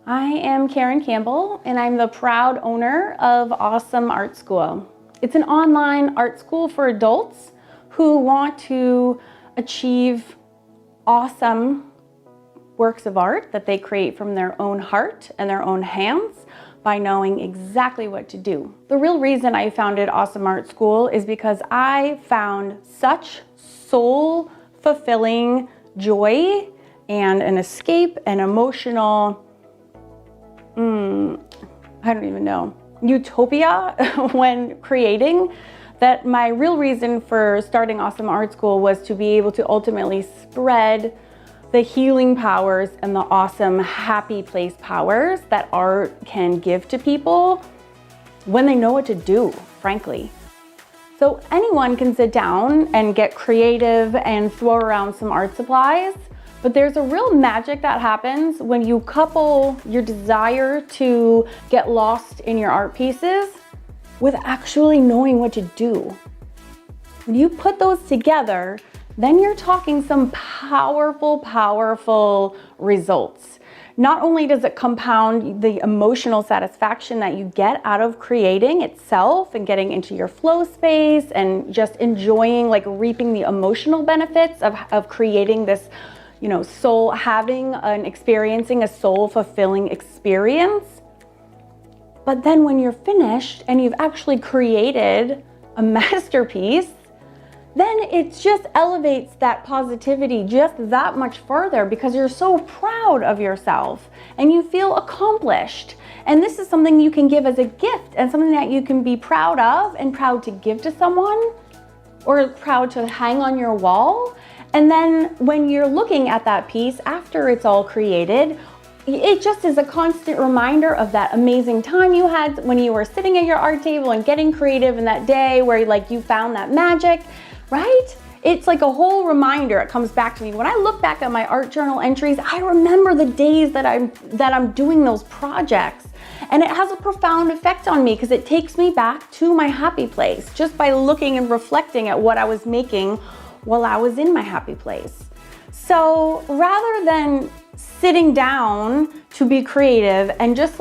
I am Karen Campbell, and I'm the proud owner of Awesome Art School. It's an online art school for adults who want to achieve awesome works of art that they create from their own heart and their own hands by knowing exactly what to do. The real reason I founded Awesome Art School is because I found such soul-fulfilling joy and an escape and emotional, I don't even know, utopia when creating, that my real reason for starting Awesome Art School was to be able to ultimately spread the healing powers and the awesome happy place powers that art can give to people when they know what to do, frankly. So anyone can sit down and get creative and throw around some art supplies, but there's a real magic that happens when you couple your desire to get lost in your art pieces with actually knowing what to do. When you put those together, then you're talking some powerful, powerful results. Not only does it compound the emotional satisfaction that you get out of creating itself and getting into your flow space and just enjoying, like reaping the emotional benefits of creating this, having and experiencing a soul-fulfilling experience. But then when you're finished and you've actually created a masterpiece, then it just elevates that positivity just that much further because you're so proud of yourself and you feel accomplished. And this is something you can give as a gift and something that you can be proud of and proud to give to someone or proud to hang on your wall. And then when you're looking at that piece after it's all created, it just is a constant reminder of that amazing time you had when you were sitting at your art table and getting creative in that day where you found that magic. Right? It's like a whole reminder. It comes back to me. When I look back at my art journal entries, I remember the days that I'm doing those projects. And it has a profound effect on me because it takes me back to my happy place just by looking and reflecting at what I was making while I was in my happy place. So rather than sitting down to be creative and just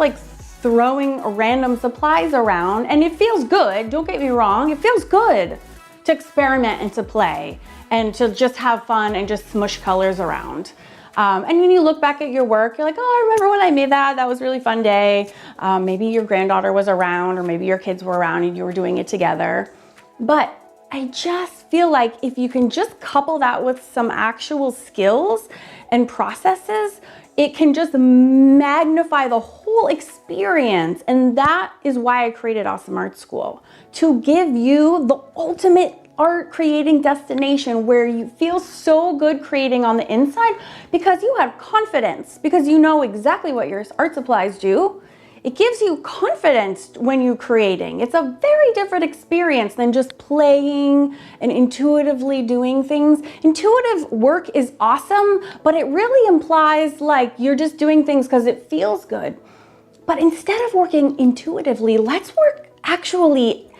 throwing random supplies around, and it feels good, don't get me wrong, it feels good to experiment and to play and to just have fun and just smush colors around. And when you look back at your work, you're like, oh, I remember when I made that. That was a really fun day. Maybe your granddaughter was around or maybe your kids were around and you were doing it together. But I just feel like if you can just couple that with some actual skills and processes, it can just magnify the whole experience. And that is why I created Awesome Art School, to give you the ultimate art creating destination where you feel so good creating on the inside because you have confidence, because you know exactly what your art supplies do. It gives you confidence when you're creating. It's a very different experience than just playing and intuitively doing things. Intuitive work is awesome, but it really implies you're just doing things because it feels good. But instead of working intuitively, let's work actually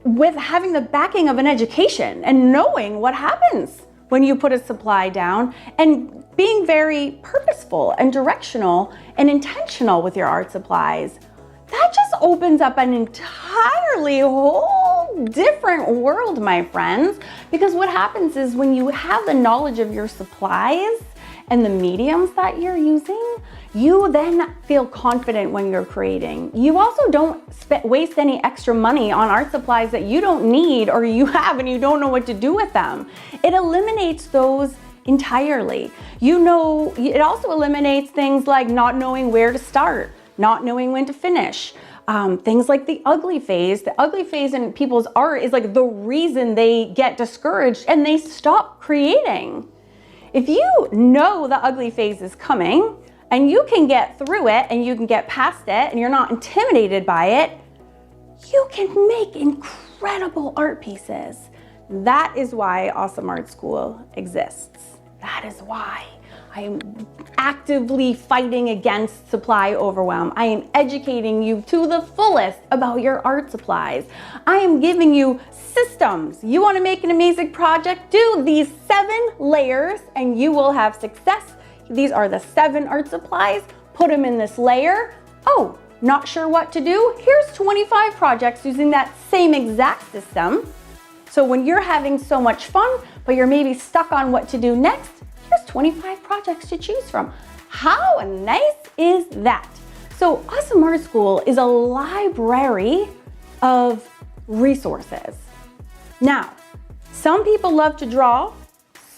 with having the backing of an education and knowing what happens when you put a supply down and being very purposeful and directional and intentional with your art supplies. That just opens up an entirely whole different world, my friends, because what happens is when you have the knowledge of your supplies and the mediums that you're using, you then feel confident when you're creating. You also don't waste any extra money on art supplies that you don't need or you have and you don't know what to do with them. It eliminates those entirely. It also eliminates things like not knowing where to start, not knowing when to finish. Things like the ugly phase. The ugly phase in people's art is the reason they get discouraged and they stop creating. If you know the ugly phase is coming and you can get through it and you can get past it and you're not intimidated by it, you can make incredible art pieces. That is why Awesome Art School exists. That is why I am actively fighting against supply overwhelm. I am educating you to the fullest about your art supplies. I am giving you systems. You want to make an amazing project? Do these 7 layers and you will have success. These are the 7 art supplies put them in this layer. Oh, not sure what to do? Here's 25 projects using that same exact system. So when you're having so much fun, but you're maybe stuck on what to do next, here's 25 projects to choose from. How nice is that? So Awesome Art School is a library of resources. Now, some people love to draw,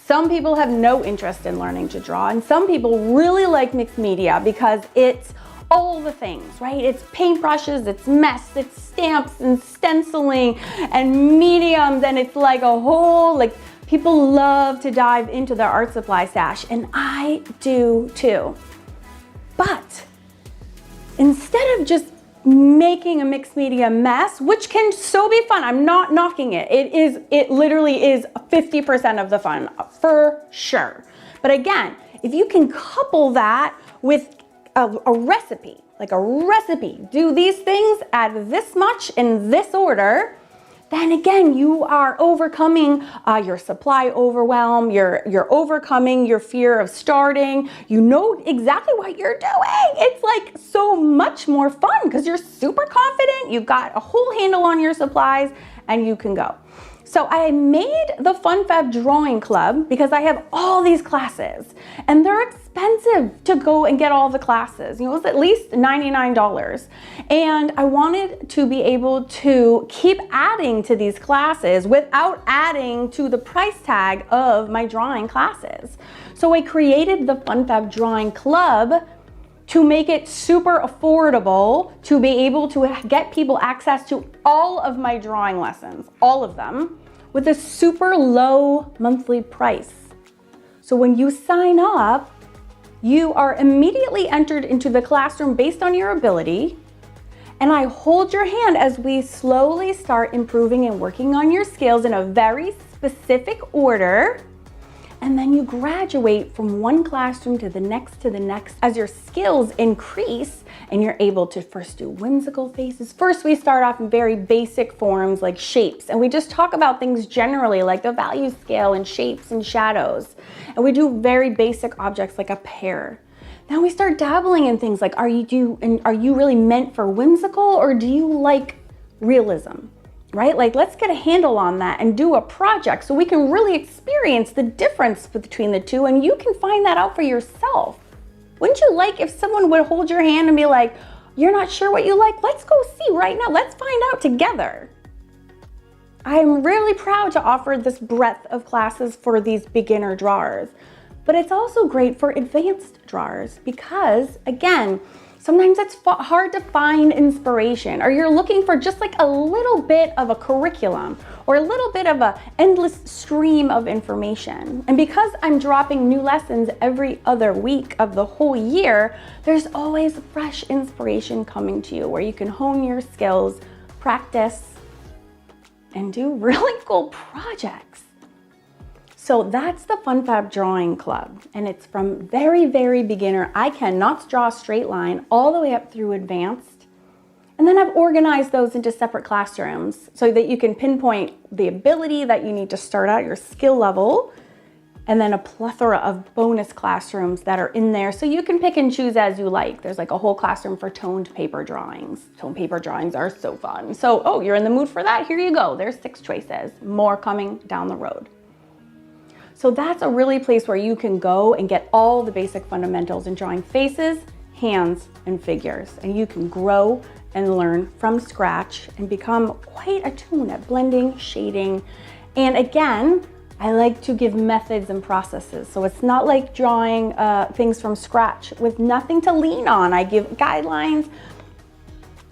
some people have no interest in learning to draw, and some people really like mixed media because it's all the things, right? It's paintbrushes, it's mess, it's stamps and stenciling and mediums, and it's like a whole, like, people love to dive into their art supply stash, and I do too. But instead of just making a mixed media mess, which can so be fun, I'm not knocking it. It literally is 50% of the fun, for sure. But again, if you can couple that with a recipe, like a recipe, do these things, add this much in this order, then again, you are overcoming your supply overwhelm, you're overcoming your fear of starting, you know exactly what you're doing. It's like so much more fun because you're super confident, you've got a whole handle on your supplies, and you can go. So I made the Fab Drawing Club because I have all these classes and they're expensive to go and get all the classes. You know, it's at least $99. And I wanted to be able to keep adding to these classes without adding to the price tag of my drawing classes. So I created the Fab Drawing Club to make it super affordable, to be able to get people access to all of my drawing lessons, all of them, with a super low monthly price. So when you sign up, you are immediately entered into the classroom based on your ability, and I hold your hand as we slowly start improving and working on your skills in a very specific order. And then you graduate from one classroom to the next as your skills increase and you're able to first do whimsical faces. First, we start off in very basic forms like shapes, and we just talk about things generally like the value scale and shapes and shadows. And we do very basic objects like a pear. Now we start dabbling in things like, are you really meant for whimsical or do you like realism? Right? Like, let's get a handle on that and do a project so we can really experience the difference between the two, and you can find that out for yourself. Wouldn't you like if someone would hold your hand and be like, you're not sure what you like? Let's go see right now. Let's find out together. I'm really proud to offer this breadth of classes for these beginner drawers, but it's also great for advanced drawers because, again, sometimes it's hard to find inspiration, or you're looking for just like a little bit of a curriculum or a little bit of an endless stream of information. And because I'm dropping new lessons every other week of the whole year, there's always fresh inspiration coming to you where you can hone your skills, practice, and do really cool projects. So that's the Fab Drawing Club, and it's from very, very beginner. I cannot draw a straight line all the way up through advanced. And then I've organized those into separate classrooms so that you can pinpoint the ability that you need to start out, your skill level, and then a plethora of bonus classrooms that are in there so you can pick and choose as you like. There's like a whole classroom for toned paper drawings. Toned paper drawings are so fun. So, oh, you're in the mood for that? Here you go. There's 6 choices. More coming down the road. So that's a really place where you can go and get all the basic fundamentals in drawing faces, hands, and figures. And you can grow and learn from scratch and become quite attuned at blending, shading. And again, I like to give methods and processes. So it's not like drawing things from scratch with nothing to lean on. I give guidelines.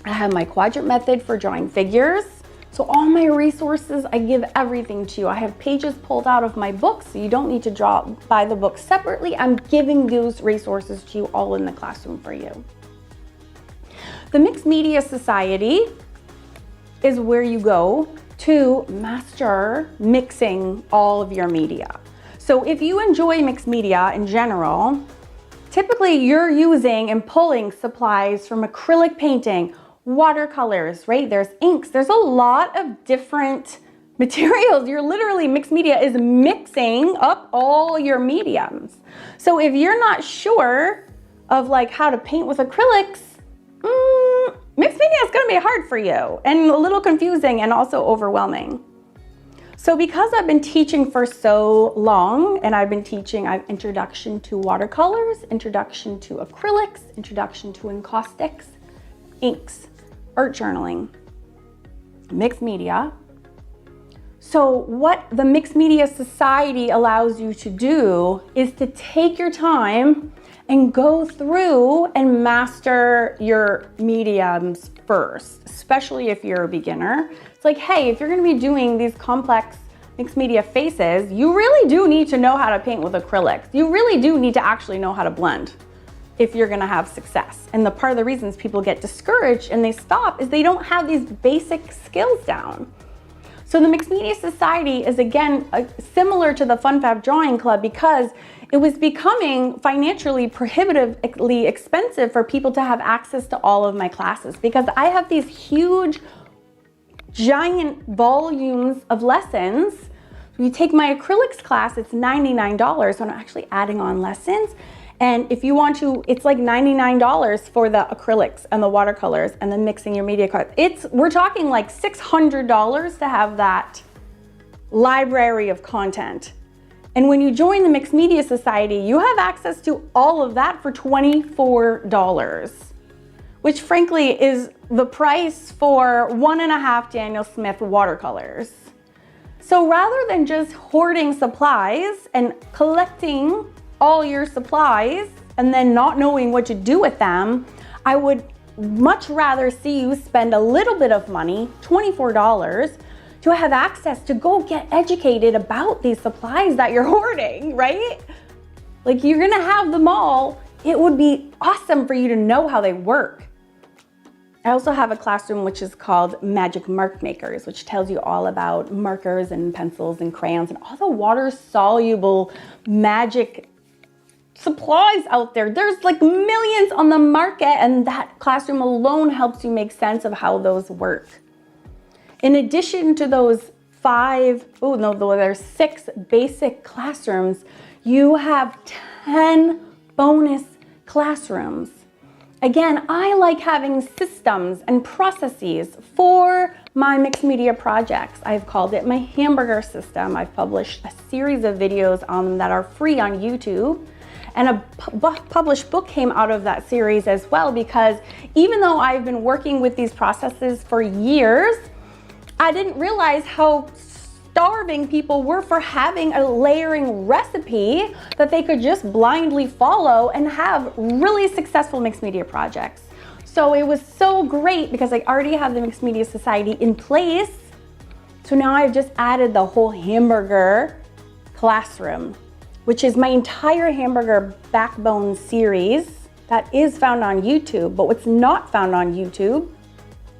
I have my quadrant method for drawing figures. So all my resources, I give everything to you. I have pages pulled out of my book, so you don't need to buy the book separately. I'm giving those resources to you all in the classroom for you. The Mixed Media Society is where you go to master mixing all of your media. So if you enjoy mixed media in general, typically you're using and pulling supplies from acrylic painting, watercolors, right? There's inks. There's a lot of different materials. You're literally, mixed media is mixing up all your mediums. So if you're not sure of like how to paint with acrylics, mixed media is going to be hard for you and a little confusing and also overwhelming. So because I've been teaching for so long, and I've introduction to watercolors, introduction to acrylics, introduction to encaustics, inks, art journaling, mixed media. So what the Mixed Media Society allows you to do is to take your time and go through and master your mediums first, especially if you're a beginner. It's like, hey, if you're gonna be doing these complex mixed media faces, you really do need to know how to paint with acrylics. You really do need to actually know how to blend if you're gonna have success. And the part of the reasons people get discouraged and they stop is they don't have these basic skills down. So the Mixed Media Society is again similar to the Fab Drawing Club because it was becoming financially prohibitively expensive for people to have access to all of my classes because I have these huge, giant volumes of lessons. You take my acrylics class, it's $99, so I'm actually adding on lessons. And if you want to, it's like $99 for the acrylics and the watercolors and then mixing your media cards. We're talking like $600 to have that library of content. And when you join the Mixed Media Society, you have access to all of that for $24, which frankly is the price for 1.5 Daniel Smith watercolors. So rather than just hoarding supplies and collecting all your supplies and then not knowing what to do with them, I would much rather see you spend a little bit of money, $24, to have access to go get educated about these supplies that you're hoarding, right? Like you're gonna have them all. It would be awesome for you to know how they work. I also have a classroom which is called Magic Mark Makers, which tells you all about markers and pencils and crayons and all the water-soluble magic supplies out there. There's like millions on the market, and that classroom alone helps you make sense of how those work. In addition to those there's 6 basic classrooms, you have 10 bonus classrooms. Again, I like having systems and processes for my mixed media projects. I've called it my hamburger system. I've published a series of videos that are free on YouTube. And a published book came out of that series as well, because even though I've been working with these processes for years, I didn't realize how starving people were for having a layering recipe that they could just blindly follow and have really successful mixed media projects. So it was so great because I already have the Mixed Media Society in place. So now I've just added the whole hamburger classroom, which is my entire hamburger backbone series that is found on YouTube. But what's not found on YouTube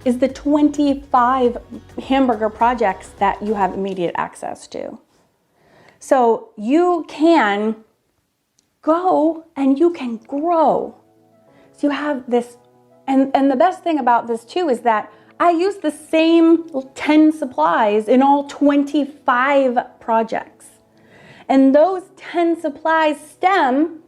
is the 25 hamburger projects that you have immediate access to. So you can go and you can grow. So you have this, and the best thing about this too is that I use the same 10 supplies in all 25 projects. And those 10 supplies stem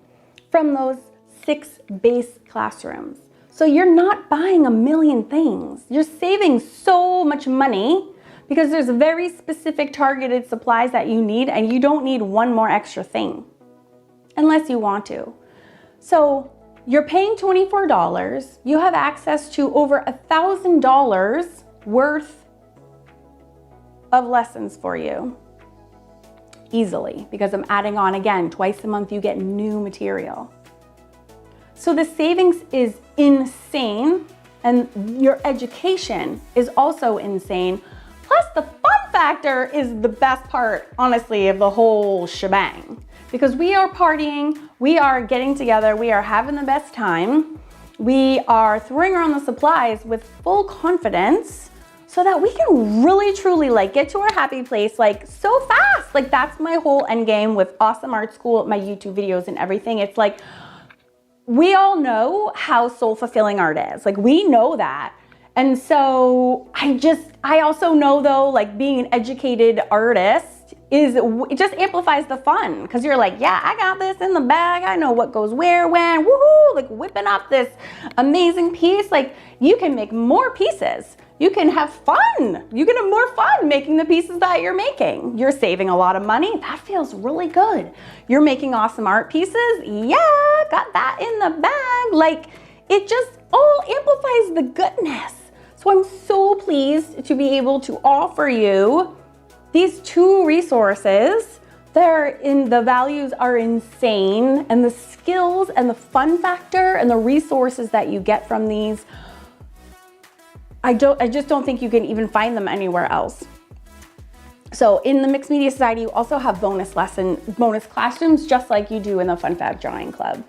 from those 6 base classrooms. So you're not buying a million things. You're saving so much money because there's very specific targeted supplies that you need, and you don't need one more extra thing unless you want to. So you're paying $24. You have access to over $1,000 worth of lessons for you easily, because I'm adding on, again, twice a month you get new material. So the savings is insane, and your education is also insane. Plus the fun factor is the best part, honestly, of the whole shebang. Because we are partying, we are getting together, we are having the best time, we are throwing around the supplies with full confidence so that we can really truly like get to our happy place like so fast. Like that's my whole end game with Awesome Art School, my YouTube videos and everything. It's like, we all know how soul fulfilling art is. Like we know that. And so I also know though, like being an educated artist, it just amplifies the fun, because you're like, yeah, I got this in the bag. I know what goes where, when, woohoo, like whipping up this amazing piece. Like, you can make more pieces. You can have fun. You can have more fun making the pieces that you're making. You're saving a lot of money. That feels really good. You're making awesome art pieces. Yeah, got that in the bag. Like, it just all amplifies the goodness. So I'm so pleased to be able to offer you these two resources. The values are insane, and the skills and the fun factor and the resources that you get from these, I just don't think you can even find them anywhere else. So in the Mixed Media Society, you also have bonus classrooms, just like you do in the Fab Drawing Club.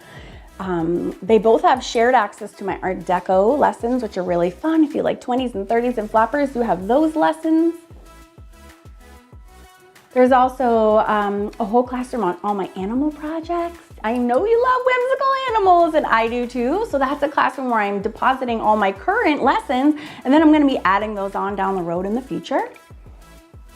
They both have shared access to my Art Deco lessons, which are really fun. If you like 20s and 30s and flappers, you have those lessons. There's also a whole classroom on all my animal projects. I know you love whimsical animals, and I do too. So that's a classroom where I'm depositing all my current lessons, and then I'm gonna be adding those on down the road in the future.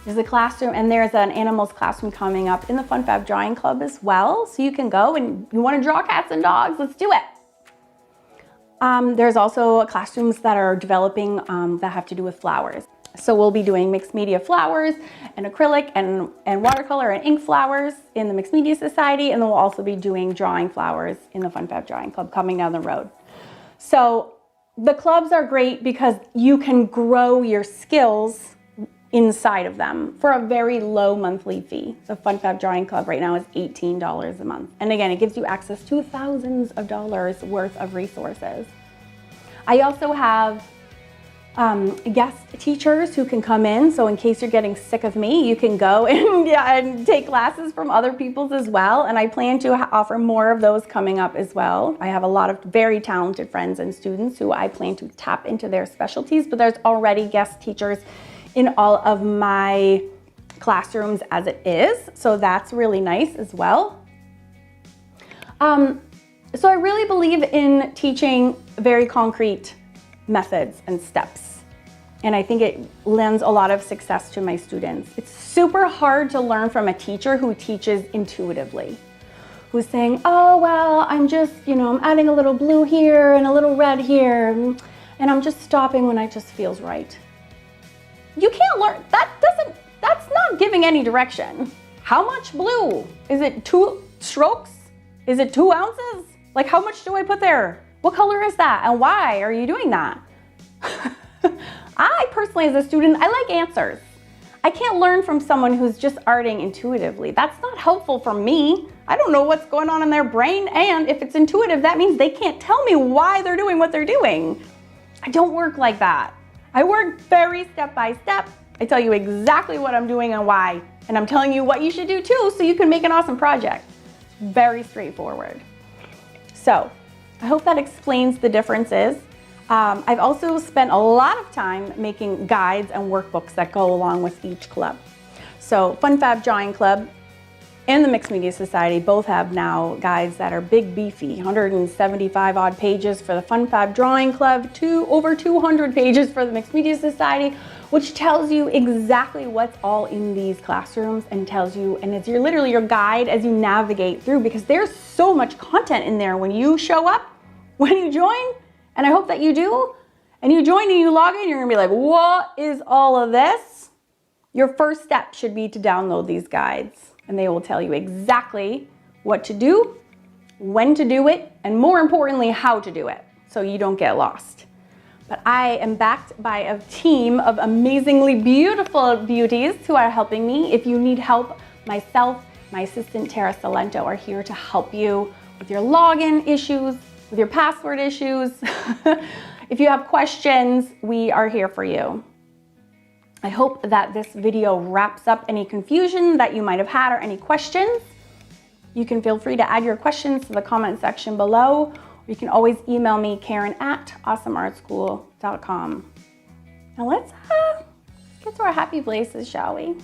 There's a classroom, and there's an animals classroom coming up in the Fab Drawing Club as well. So you can go, and you wanna draw cats and dogs, let's do it. There's also classrooms that are developing that have to do with flowers. So we'll be doing mixed media flowers and acrylic and watercolor and ink flowers in the Mixed Media Society, and then we'll also be doing drawing flowers in the Fab Drawing Club coming down the road. So the clubs are great because you can grow your skills inside of them for a very low monthly fee. The Fab Drawing Club right now is $18 a month. And again, it gives you access to thousands of dollars worth of resources. I also have guest teachers who can come in. So in case you're getting sick of me, you can go and take classes from other people's as well. And I plan to offer more of those coming up as well. I have a lot of very talented friends and students who I plan to tap into their specialties, but there's already guest teachers in all of my classrooms as it is. So that's really nice as well. So I really believe in teaching very concrete methods and steps. And I think it lends a lot of success to my students. It's super hard to learn from a teacher who teaches intuitively, who's saying, oh, well, I'm just, I'm adding a little blue here and a little red here, and I'm just stopping when it just feels right. You can't learn, that's not giving any direction. How much blue? Is it 2 strokes? Is it 2 ounces? Like, how much do I put there? What color is that? And why are you doing that? I personally, as a student, I like answers. I can't learn from someone who's just arting intuitively. That's not helpful for me. I don't know what's going on in their brain, and if it's intuitive, that means they can't tell me why they're doing what they're doing. I don't work like that. I work very step by step. I tell you exactly what I'm doing and why, and I'm telling you what you should do too so you can make an awesome project. Very straightforward. So, I hope that explains the differences. I've also spent a lot of time making guides and workbooks that go along with each club. So Fab Drawing Club and the Mixed Media Society both have now guides that are big, beefy, 175 odd pages for the Fab Drawing Club, over 200 pages for the Mixed Media Society, which tells you exactly what's all in these classrooms and tells you, and it's literally your guide as you navigate through, because there's so much content in there when you show up, when you join. And I hope that you do, and you join and you log in, you're gonna be like, what is all of this? Your first step should be to download these guides, and they will tell you exactly what to do, when to do it, and more importantly, how to do it, so you don't get lost. But I am backed by a team of amazingly beautiful beauties who are helping me. If you need help, myself, my assistant Tara Salento are here to help you with your login issues, with your password issues. If you have questions, we are here for you. I hope that this video wraps up any confusion that you might have had or any questions. You can feel free to add your questions to the comment section below. Or you can always email me, Karen@awesomeartschool.com. Now let's get to our happy places, shall we?